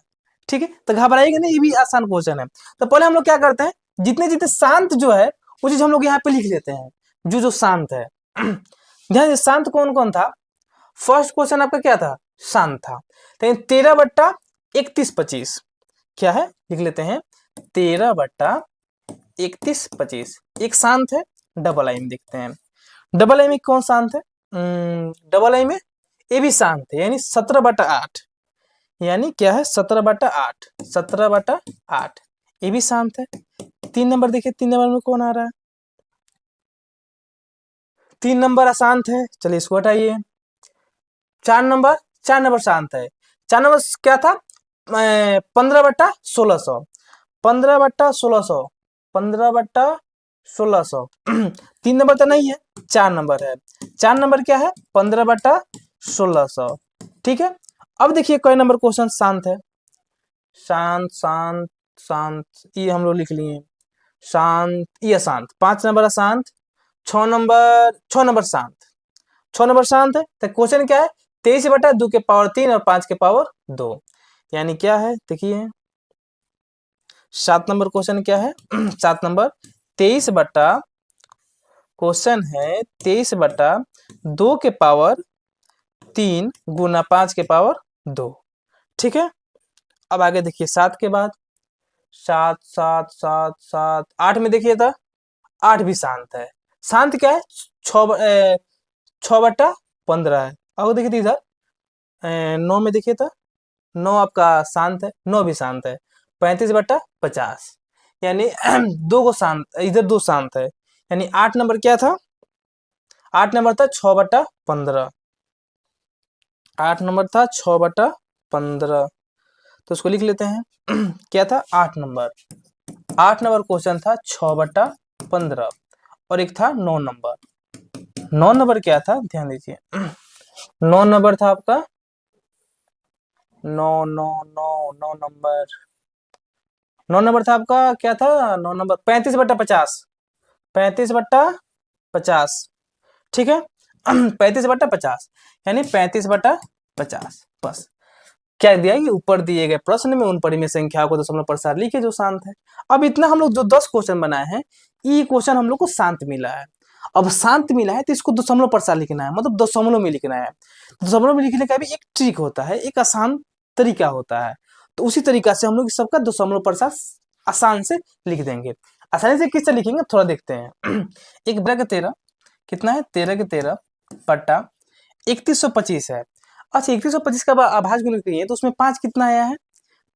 A: ठीक है। तो घबराइएगा नहीं, ये भी आसान क्वेश्चन है। तो पहले हम लोग क्या करते हैं, जितने जितने शांत जो है वो चीज हम लोग यहाँ पे लिख लेते हैं, जो जो शांत है। ध्यान, शांत कौन कौन था? फर्स्ट क्वेश्चन आपका क्या था? शांत था। तो 13/31/25 क्या है, लिख लेते हैं 13/31/25 एक शांत है। डबल आई में देखते हैं, डबल आई में कौन शांत है? डबल आई में ए भी शांत है, यानी 17/8, यानी क्या है? 17/8, 17/8 ये भी शांत है। 3 नंबर देखिए, 3 नंबर में कौन आ रहा है? 3 नंबर अशांत है, चलिए इसको हटाइए। 4 नंबर, 4 नंबर शांत है। 4 नंबर क्या था? 15/1600, 15/1600, 15/1600। 3 नंबर तो नहीं है, 4 नंबर है। 4 नंबर क्या है? 15/1600, ठीक है। अब देखिए कई नंबर क्वेश्चन शांत है। शांत शांत शांत, ये हम लोग लिख लिए। शांत, ये अशांत। 5 नंबर अशांत, 6 नंबर शांत, 6 नंबर शांत है। तो क्वेश्चन क्या है? 23/2 के पावर 3 और 5 के पावर 2, यानी क्या है? देखिए 7 नंबर क्वेश्चन क्या है? 7 नंबर 23 बटा, क्वेश्चन है 23/2 के पावर 3 गुना 5 के पावर 2। ठीक है, अब आगे देखिए 7 के बाद 7 7 7 7 8 में देखिए तो 8 भी शांत है। शांत क्या है? 6/15 है। अब देखिए तो इधर 9 में देखिए तो 9 आपका शांत है, 9 भी शांत है। 35/50 यानी दो को शांत, इधर 2 शांत है, यानी 8 नंबर क्या था? 8 नंबर था 6/15। 8 नंबर था 6/15, तो उसको लिख लेते हैं। क्या था? 8 नंबर। 8 नंबर क्वेश्चन था 6/15, और एक था 9 नंबर। 9 नंबर क्या था? ध्यान दीजिए। 9 नंबर था आपका 9 9 9 9 नंबर। 9 नंबर था आपका, क्या था 9 नंबर? 35/50। 35/50। ठीक है। 35/50 यानी 35/50। बस क्या दिया कि ऊपर दिए गए प्रश्न में उन परिमेय संख्याओं को दशमलव प्रसार लिखे जो शांत है। अब इतना हम लोग जो 10 क्वेश्चन बनाए हैं, ये क्वेश्चन हम लोग को शांत मिला है। अब शांत मिला है तो इसको दशमलव प्रसार लिखना है, मतलब दशमलव में लिखना है। दशमलव में लिखने का भी एक ट्रिक होता है, एक आसान तरीका होता है। तो उसी तरीका से हम लोग सबका दशमलव प्रसार आसान से लिख देंगे। आसानी से किससे लिखेंगे थोड़ा देखते हैं। एक ब्रैक 13 कितना है? 13 के 13 बट्टा 3125 है। अच्छा, 3125 का अभाज्य गुणन करिए तो उसमें 5 कितना आया है?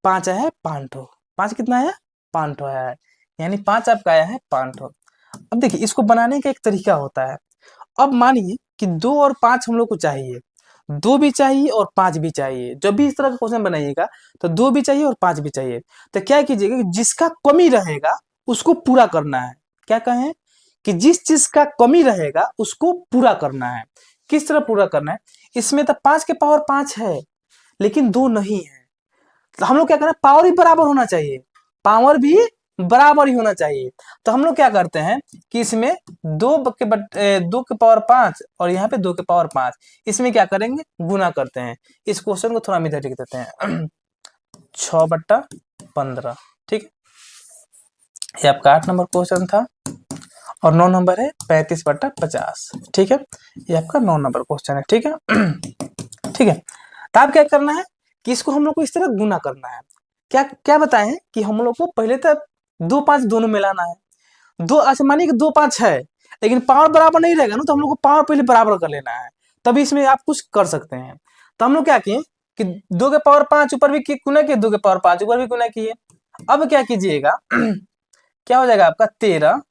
A: 5 आया है 5 ठो। 5 कितना आया? 5 ठो आया है, यानी 5 आपका आया है 5 ठो। अब देखिए इसको बनाने का एक तरीका होता है। अब मानिए कि 2 और 5 हम लोग को चाहिए, 2 भी चाहिए और 5 भी चाहिए। जब भी इस तरह का क्वेश्चन बनाइएगा तो 2 भी चाहिए और 5 भी चाहिए। तो क्या कीजिएगा कि जिसका कमी रहेगा उसको पूरा करना है। क्या कहें कि जिस चीज का कमी रहेगा उसको पूरा करना है। किस तरह पूरा करना है? इसमें तो 5 के पावर 5 है लेकिन 2 नहीं है, तो हम लोग क्या करना है? पावर भी बराबर होना चाहिए, पावर भी बराबर ही होना चाहिए। तो हम लोग क्या करते हैं कि इसमें 2 के पावर 5 और यहाँ पे 2 के पावर 5, इसमें क्या करेंगे? गुना करते हैं। इस क्वेश्चन को थोड़ा हम इधर लिख देते हैं। 6/15। ठीक है, ये आपका 8 नंबर क्वेश्चन था, और 9 नंबर है 35/50। ठीक है, ये आपका 9 नंबर क्वेश्चन है। ठीक है। ठीक है, तो आप क्या करना है कि इसको हम लोग को इस तरह गुना करना है। क्या क्या बताएं कि हम लोग को पहले तो 2 5 दोनों मिलाना है। दो, अच्छा मानिए कि 2 5 है लेकिन पावर बराबर नहीं रहेगा ना, तो हम लोग को पावर पहले बराबर कर लेना है, तभी इसमें आप कुछ कर सकते हैं। तो हम लोग क्या किए कि 2 के पावर 5 ऊपर भी गुना किए, 2 के पावर 5 ऊपर भी गुना किए। अब क्या कीजिएगा? क्या हो जाएगा आपका? 13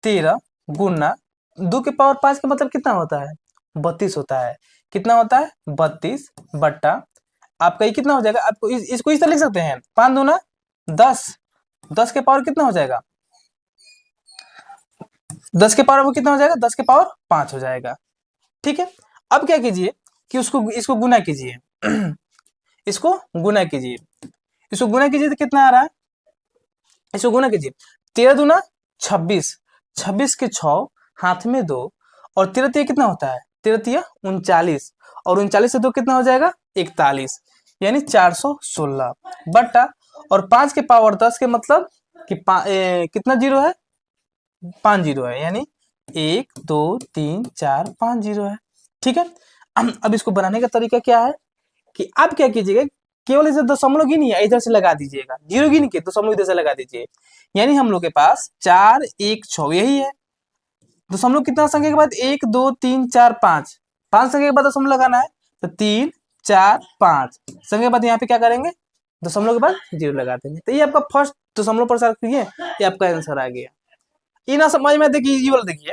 A: 13 गुना 2 के पावर 5 का मतलब कितना होता है? 32 होता है। कितना होता है? 32 बट्टा आपका ये कितना हो जाएगा? आपको इसको इस तरह लिख सकते हैं, 5 दूना 10। 10 के पावर कितना हो जाएगा? 10 के पावर वो कितना हो जाएगा? 10 के पावर 5 हो जाएगा। ठीक है, अब क्या कीजिए कि उसको इसको गुना कीजिए। इसको गुना कीजिए, इसको गुना कीजिए तो कितना आ रहा है? इसको गुना कीजिए, 13 दूना 26, 26 के 6 हाथ में 2, और 13 तिया कितना होता है? 13 तिया 39, और 39 से 2 कितना हो जाएगा? 41, यानी 416 बट्टा, और 5 के पावर 10 के मतलब कि कितना जीरो है? 5 जीरो है, यानी 1 2 3 4 5 जीरो है। ठीक है, अब इसको बनाने का तरीका क्या है कि आप क्या कीजिएगा, केवल इसे दशमलव गिनिए, इधर से लगा दीजिएगा, जीरो गिन के दशमलव इधर से लगा दीजिए, यानी हम लोग के पास 4 1 6 यही है। दशमलव कितना संख्या के बाद? 1 2 3 4 5, 5 संख्या के बाद दशमलव लगाना है, तो 3 4 5 संख्या के बाद यहाँ पे क्या करेंगे? दशमलव के बाद जीरो लगा देंगे। तो ये आपका फर्स्ट दशमलव प्रसार करिए, ये आपका आंसर आ गया। ये ना समझ में, देखिए ये वाला देखिए।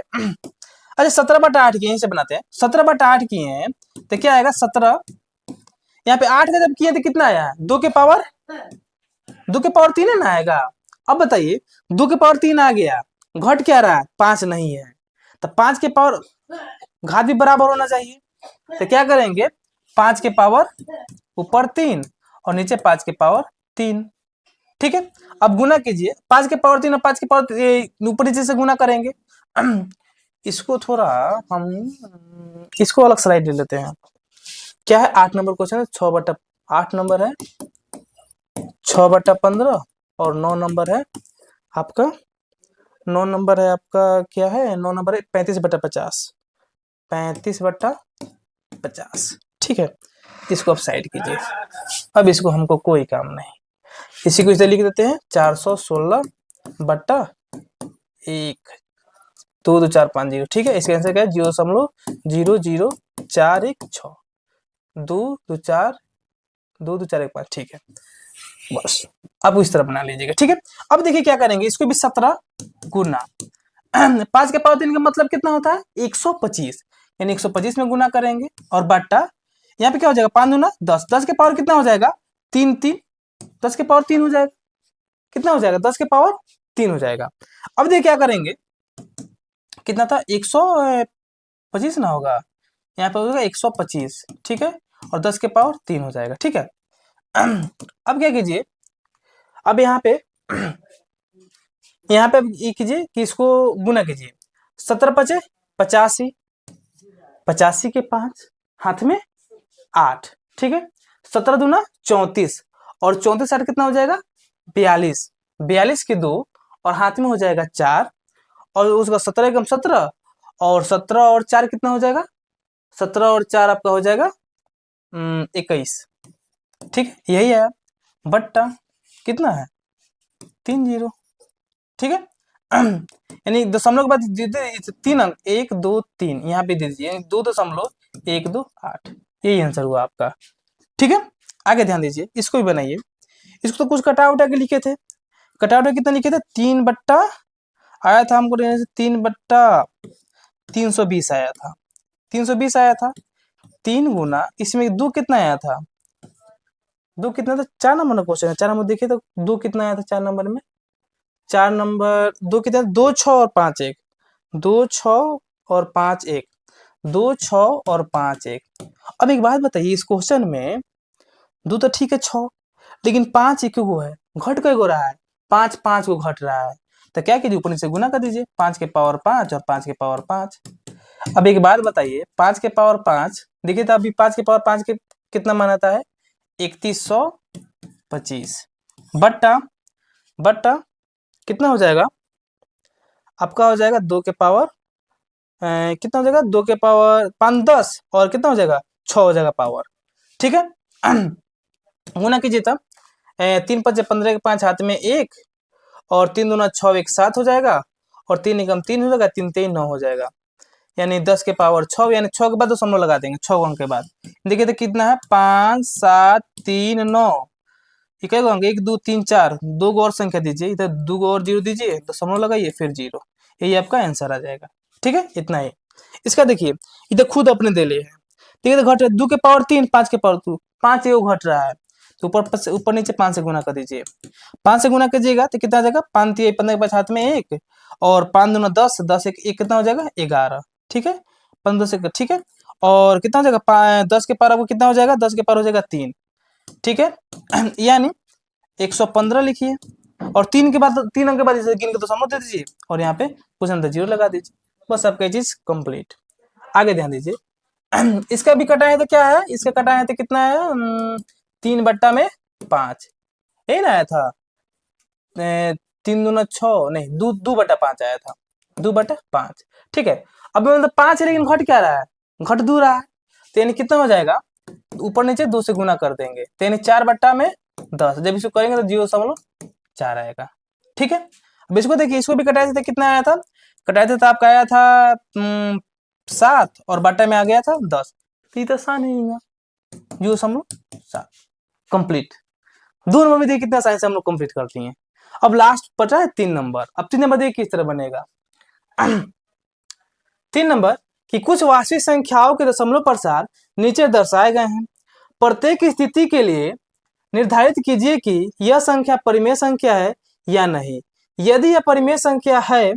A: अच्छा 17/8 की यहीं से बनाते हैं। 17/8 किए हैं तो क्या आएगा? 17, यहाँ पे 8 का जब किए तो कितना आया? 2 के पावर 3 है ना आएगा। अब बताइए 2 के पावर 3 आ गया, घट क्या रहा है? 5 नहीं है, तो 5 के पावर घात भी बराबर होना चाहिए। तो क्या करेंगे? 5 के पावर ऊपर 3 और नीचे 5 के पावर 3। ठीक है, अब गुना कीजिए, 5 के पावर 3 और 5 के पावर ऊपर नीचे से गुना करेंगे। इसको थोड़ा हम इसको अलग स्लाइड ले लेते हैं। क्या है? 8 नंबर क्वेश्चन है, 6/8 नंबर है, 6/15, और 9 नंबर है आपका, 9 नंबर है आपका क्या है? 9 नंबर है 35/50। 35/50 50। ठीक है, इसको आप साइड कीजिए। अब इसको हमको कोई काम नहीं, इसी को इसे लिख देते हैं 416/1, 22450। ठीक है, इसका आंसर क्या है? 0.00416, 22415। ठीक है, बस आप इस तरह बना लीजिएगा। ठीक है, अब देखिए क्या करेंगे, इसको भी 17 गुना 5 के पावर 3 का मतलब कितना होता है? 125, यानी 125 में गुना करेंगे और बट्टा यहाँ पे क्या हो जाएगा? 5 दूना 10, 10 के पावर कितना हो जाएगा? 3 3, 10 के पावर 3 हो जाएगा। कितना हो जाएगा? 10 के पावर 3 हो जाएगा। अब देखिए क्या करेंगे, कितना था? 125 ना होगा, यहाँ पे होगा 125। ठीक है, और 10 के पावर 3 हो जाएगा। ठीक है, अब क्या कीजिए, अब यहाँ पे ये कीजिए कि इसको गुना कीजिए। 17 पचे 85, 85 के 5, हाथ में 8। ठीक है, 17 दूना 34, और 34 8 कितना हो जाएगा? 42, 42 के 2, और हाथ में हो जाएगा 4, और उसका 17 एकम 17, और 17 और 4 कितना हो जाएगा? 17 और 4 आपका हो जाएगा 21। ठीक है, यही है, बट्टा कितना है? 30। ठीक है, यानी दशमलव के बाद 3 अंक, 1 2 3 यहाँ पे दे दीजिए, 2.128। यही आंसर हुआ आपका। ठीक है, आगे ध्यान दीजिए, इसको भी बनाइए। इसको तो कुछ कटा उटा के लिखे थे, कटा उटा कितना लिखे थे? 3 बट्टा आया था हमको, 3/320 आया था, 320 आया था। 3 गुना इसमें 2 कितना आया था? 2 कितना था? 4 नंबर का क्वेश्चन है, 4 नंबर देखिए तो 2 कितना आया था 4 नंबर में? 4 नंबर 2 कितना? 2 6 और 5 1, 2 6 और 5 1, 2 6 और 5 1। अब एक बात बताइए, इस क्वेश्चन में 2 तो ठीक है 6, लेकिन 5 एक गो है, घट के गो रहा है, 5 5 को घट रहा है, तो क्या कीजिए? ऊपर नीचे गुना कर दीजिए, 5 के पावर 5 और 5 के पावर 5। अब एक बात बताइए, 5 के पावर 5 देखिए तो अभी 5 के पावर 5 के कितना मानाता है? 3125, बट्टा बट्टा कितना हो जाएगा आपका? हो जाएगा 2 के पावर कितना हो जाएगा? 2 के पावर 5 10, और कितना हो जाएगा? 6 हो जाएगा पावर। ठीक है, गुना कीजिए तब, 3 5 15 के 5, हाथ में 1, और 3 दूना 6, 1 7 हो जाएगा, और 3 एकम 3 हो जाएगा, 3 3 9 हो जाएगा, यानी 10 के पावर 6, यानी 6 के बाद दशमलव लगा देंगे 6 अंक के बाद। देखिए तो कितना है? 5 7 3 9, ये अंक 1 2 3 4, 2 और संख्या दीजिए, इधर 2 और 0 दीजिए, दशमलव लगाइए, फिर 0, यही आपका आंसर आ जाएगा। ठीक है, इतना ही। इसका देखिए, इधर खुद अपने दे ले है, ठीक है, तो घट 2 के पावर 3, 5 के पावर 2, 5 एगो घट रहा है, तो ऊपर नीचे 5 से गुना कर दीजिए। 5 से गुना कीजिएगा तो कितना आ जाएगा? 5 3 15 के पास हाथ में 1, और 5 दूना 10, 10 1 कितना हो जाएगा? 11। ठीक है, 15 से, ठीक है, और कितना हो जाएगा? 10 के पावर आपको कितना हो जाएगा? 10 के पावर हो जाएगा 3। ठीक है, यानी 115 लिखिए, और 3 के बाद 3 अंक के बाद गिन के दशमलव दे दीजिए, और यहाँ पे कुछ अंदर 0 लगा दीजिए, बस आपका चीज कंप्लीट। आगे ध्यान दीजिए, इसका भी कटा है तो क्या है? इसका कटा है तो कितना है? 3/5, यही ना आया था? 3 दूना 6 नहीं, 2/5 आया था, 2/5। ठीक है, अब मतलब 5 है, लेकिन घट क्या रहा है? घट 2 रहा है, तो यानी कितना हो जाएगा? ऊपर नीचे 2 से गुना कर देंगे, तो यानी 4/10। जब इसको करेंगे तो 0.4 आएगा। ठीक है, अब इसको देखिए, इसको भी कटाए थे तो कितना आया था? कटाए थे तो आपका आया था 7, और बट्टा में आ गया था 10, तो ये तो आसान ही है, 0.7 कंप्लीट। 2 नंबर में देखिए कितना आसानी से हम लोग कंप्लीट करती हैं। अब लास्ट बचा है 3 नंबर। अब 3 नंबर देखिए किस तरह बनेगा। 3 नंबर कि कुछ वास्तविक संख्याओं के दशमलव प्रसार नीचे दर्शाए गए हैं। प्रत्येक स्थिति के लिए निर्धारित कीजिए कि यह संख्या परिमेय संख्या है या नहीं। यदि यह परिमेय संख्या है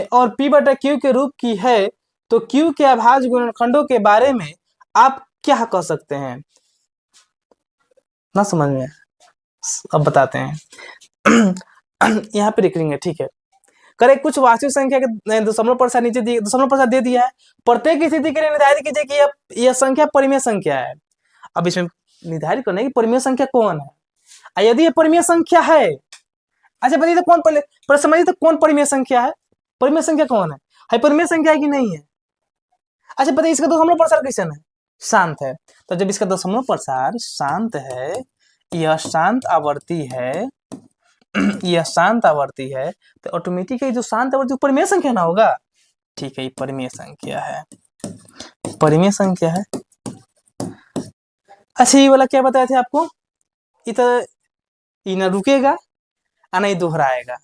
A: और p/q के रूप की है, तो q के अभाज्य गुणनखंडों के बारे में आप क्या कह सकते हैं? ना समझ में? अब बताते हैं। यहाँ पे लिख लेंगे, ठीक है। करे कुछ वास्तविक संख्या के दशमलव प्रसार नीचे दशमलव प्रसार दे दिया है। प्रत्येक स्थिति के लिए निर्धारित कीजिए कि यह संख्या परिमेय संख्या है। अब इसमें निर्धारित करना है कि परिमेय संख्या कौन है। यदि यह परिमेय संख्या है, अच्छा बताइए तो कौन पहले समझिए तो कौन परिमेय संख्या है? परिमेय संख्या कौन है? परिमेय संख्या है कि नहीं है? अच्छा बताइए इसका दशमलव प्रसार कैसे है? शांत है। तो जब इसका दशमलव प्रसार शांत है, यह शांत आवर्ती है, यह शांत आवर्ती है, तो ऑटोमेटिकली जो शांत आवर्ती परिमेय संख्या ना होगा। ठीक है, ये परिमेय संख्या है, परिमेय संख्या है। अच्छा, ये वाला क्या बताए थे आपको, इधर ये ना रुकेगा और ना ही दोहराएगा।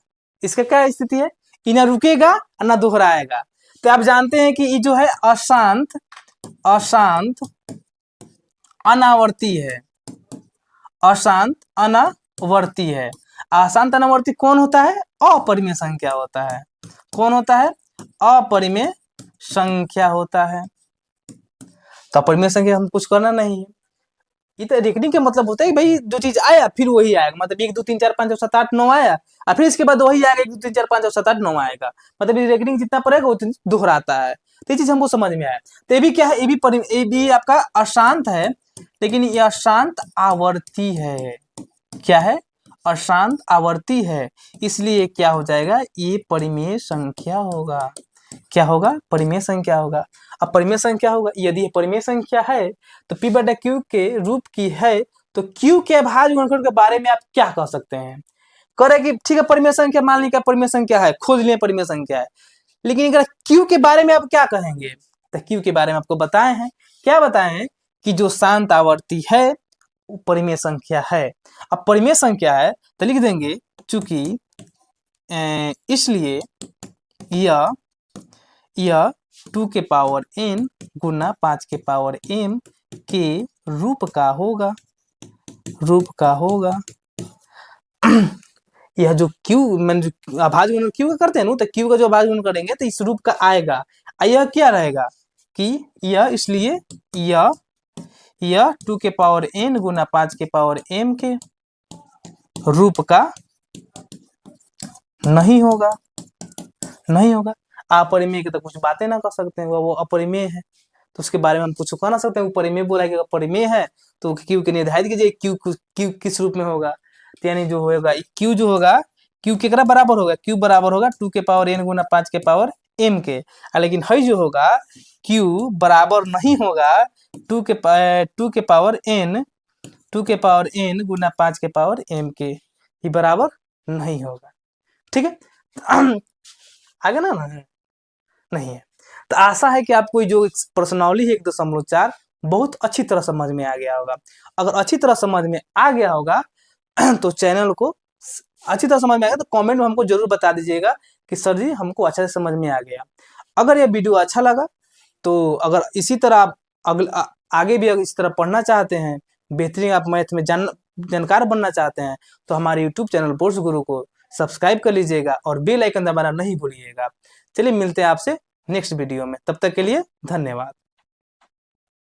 A: इसका क्या स्थिति है, ये ना रुकेगा और ना दोहराएगा। तो आप जानते हैं कि ये जो है अशांत, अशांत अनावर्ती है, अशांत अनावर्ती है। अशांत अनावर्ती कौन होता है, अपरिमेय संख्या होता है। कौन होता है, अपरिमेय संख्या होता है। तो अपरिमेय संख्या हम कुछ करना नहीं है। ये तो रेकनिंग का मतलब होता है कि भाई जो चीज आया फिर वही आएगा, मतलब 1 2 3 4 5 6 7 8 9 आया और फिर इसके बाद वही आएगा, 1 2 3 4 5 6 7 8 9 आएगा, मतलब ये रेकनिंग जितना पड़ेगा वो दोहराता है। तो ये चीज हमको समझ में आया। तो ये भी क्या है, ये भी आपका अशांत है, लेकिन ये अशांत आवर्ती है। क्या है, अशांत आवर्ती है, इसलिए क्या हो जाएगा, ये परिमेय संख्या होगा। क्या होगा, परिमेय संख्या होगा। अब परिमेय संख्या होगा, यदि परिमेय संख्या है तो p बटा q के रूप की है, तो q के अभाज्य गुणनखंड के बारे में आप क्या कह सकते हैं। करे कि ठीक है परिमेय संख्या, मान लीजिए परिमेय संख्या है, खोज लिए परिमेय संख्या है, लेकिन अगर q के बारे में आप क्या कहेंगे। तो q के बारे में आपको बताए हैं, क्या बताए हैं कि जो शांत आवर्ती है वो परिमेय संख्या है। अब परिमेय संख्या है तो लिख देंगे, चूंकि इसलिए यह 2 के पावर n गुना 5 के पावर m के रूप का होगा, रूप का होगा। यह जो q मैंने अभाज्य गुणन q का करते हैं ना, तो q का जो अभाज्य गुणन करेंगे तो इस रूप का आएगा। यह क्या रहेगा कि यह, इसलिए यह 2 के पावर n गुना 5 के पावर m के रूप का नहीं होगा, नहीं होगा। अपरिमेय की तो कुछ बातें ना कर सकते हैं, वो अपरिमेय है तो उसके बारे में हम कुछ कह ना सकते हैं। वो परिमेय बोला कि परिमेय है तो क्यू के निर्धारित कीजिए, क्यू किस रूप में होगा। तो यानी जो होगा क्यू, जो होगा क्यू केकरा बराबर होगा, क्यू बराबर होगा 2 के पावर n गुना 5 के पावर m के। लेकिन है जो होगा क्यू बराबर नहीं होगा 2 के पावर n, 2 के पावर n गुना 5 के पावर m के, ये बराबर नहीं होगा। ठीक है, आगे ना नहीं है। तो आशा है कि आपको जो प्रश्नावली है 1.4 बहुत अच्छी तरह समझ में आ गया होगा। अगर अच्छी तरह समझ में आ गया होगा तो चैनल को अच्छी तरह समझ में आएगा तो कमेंट में हमको जरूर बता दीजिएगा कि सर जी हमको अच्छे से समझ में आ गया। अगर यह वीडियो अच्छा लगा तो अगर इसी तरह आप आगे भी अगर इस तरह पढ़ना चाहते हैं, बेहतरीन आप मैथ में जानकार बनना चाहते हैं, तो हमारे यूट्यूब चैनल बोर्ड्स गुरु को सब्सक्राइब कर लीजिएगा और बेल आइकन दबाना नहीं भूलिएगा। चलिए मिलते हैं आपसे नेक्स्ट वीडियो में, तब तक के लिए धन्यवाद।